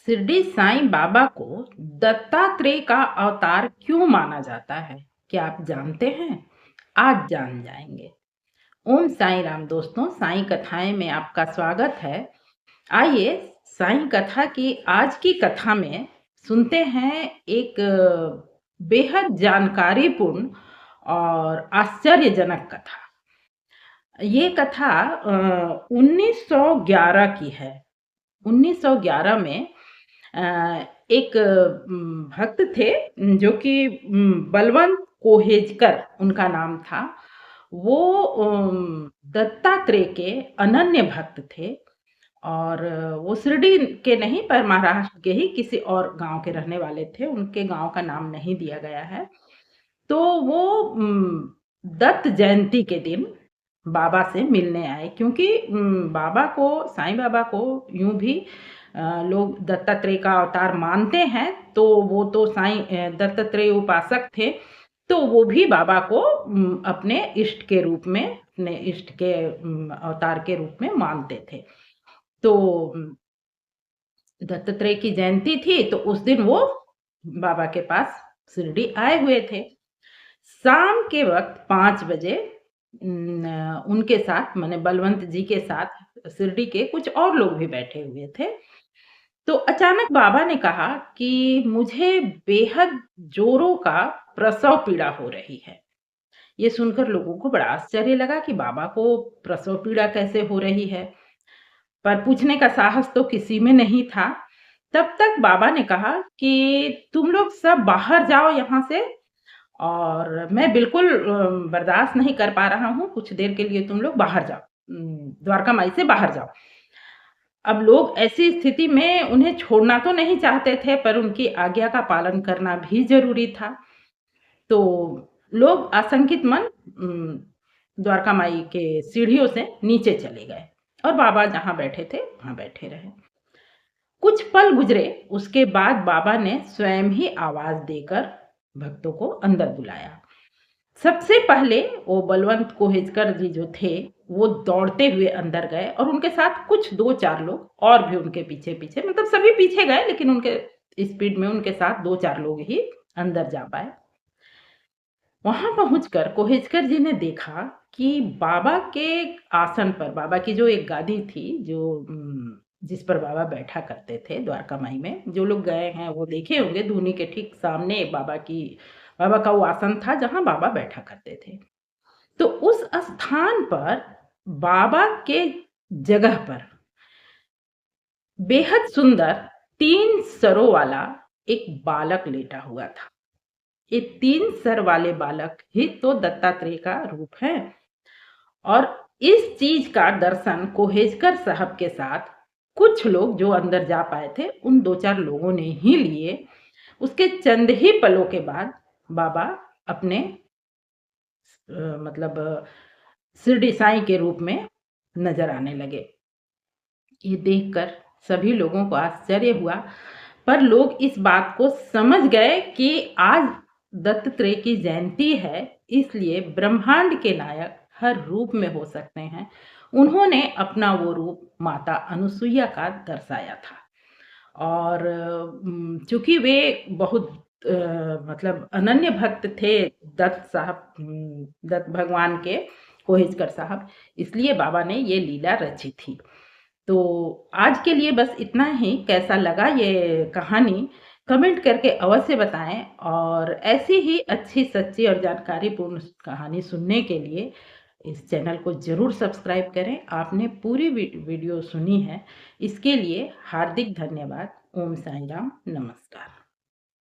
शिरडी साईं बाबा को दत्तात्रेय का अवतार क्यों माना जाता है? क्या आप जानते हैं? आज जान जाएंगे। ओम साईं राम दोस्तों, साईं कथाएं में आपका स्वागत है। आइए साईं कथा की आज की कथा में सुनते हैं एक बेहद जानकारीपूर्ण और आश्चर्यजनक कथा। ये कथा 1911 की है। 1911 में अ, एक भक्त थे जो कि बलवंत कोहेजकर उनका नाम था। वो दत्तात्रेय के अनन्य भक्त थे और वो शिरडी के नहीं पर महाराष्ट्र के ही किसी और गांव के रहने वाले थे। उनके गांव का नाम नहीं दिया गया है। तो वो दत्त जयंती के दिन बाबा से मिलने आए क्योंकि बाबा को साईं बाबा को यूं भी लोग दत्तात्रेय का अवतार मानते हैं। तो वो तो साईं दत्तात्रेय उपासक थे। तो वो भी बाबा को अपने इष्ट के रूप में अपने इष्ट के अवतार के रूप में मानते थे। तो दत्तात्रेय की जयंती थी तो उस दिन वो बाबा के पास शिरडी आए हुए थे। शाम के वक्त 5 बजे उनके साथ माने बलवंत जी के साथ शिरडी के कुछ और लोग भी बैठे हुए थे। तो अचानक बाबा ने कहा कि मुझे बेहद जोरों का प्रसव पीड़ा हो रही है। ये सुनकर लोगों को बड़ा आश्चर्य लगा कि बाबा को प्रसव पीड़ा कैसे हो रही है, पर पूछने का साहस तो किसी में नहीं था। तब तक बाबा ने कहा कि तुम लोग सब बाहर जाओ यहाँ से, और मैं बिल्कुल बर्दाश्त नहीं कर पा रहा हूँ। कुछ देर के लिए तुम लोग बाहर जाओ, द्वारका माई से बाहर जाओ। अब लोग ऐसी स्थिति में उन्हें छोड़ना तो नहीं चाहते थे, पर उनकी आज्ञा का पालन करना भी जरूरी था। तो लोग आशंकित मन द्वारका माई के सीढ़ियों से नीचे चले गए और बाबा जहाँ बैठे थे वहां बैठे रहे। कुछ पल गुजरे, उसके बाद बाबा ने स्वयं ही आवाज देकर भक्तों को अंदर बुलाया। सबसे पहले वो बलवंत कोहेजकर जी जो थे वो दौड़ते हुए अंदर गए और उनके साथ कुछ 2-4 लोग और भी उनके पीछे पीछे, मतलब सभी पीछे गए लेकिन उनके स्पीड में उनके साथ 2-4 लोग ही अंदर जा पाए। वहां पहुंचकर कोहेजकर जी ने देखा कि बाबा के आसन पर, बाबा की जो एक गादी थी जो जिस पर बाबा बैठा करते थे द्वारका माई में, जो लोग गए हैं वो देखे होंगे, धूनी के ठीक सामने बाबा का वो आसन था जहां बाबा बैठा करते थे। तो उस स्थान पर बाबा के जगह पर बेहद सुंदर 3 सरों वाला एक बालक लेटा हुआ था। ये 3 सर वाले बालक ही तो दत्तात्रेय का रूप है। और इस चीज का दर्शन कोहेजकर साहब के साथ कुछ लोग जो अंदर जा पाए थे उन 2-4 लोगों ने ही लिए। उसके चंद ही पलों के बाद बाबा अपने मतलब शिरडी साईं के रूप में नजर आने लगे। ये देखकर सभी लोगों को आश्चर्य हुआ, पर लोग इस बात को समझ गए कि आज दत्तात्रेय की जयंती है, इसलिए ब्रह्मांड के नायक हर रूप में हो सकते हैं। उन्होंने अपना वो रूप माता अनुसुईया का दर्शाया था। और चूंकि वे बहुत मतलब अनन्य भक्त थे दत्त भगवान के, कोहेजकर साहब, इसलिए बाबा ने ये लीला रची थी। तो आज के लिए बस इतना ही। कैसा लगा ये कहानी कमेंट करके अवश्य बताएं, और ऐसी ही अच्छी सच्ची और जानकारीपूर्ण कहानी सुनने के लिए इस चैनल को जरूर सब्सक्राइब करें। आपने पूरी वीडियो सुनी है, इसके लिए हार्दिक धन्यवाद। ओम साईं राम, नमस्कार।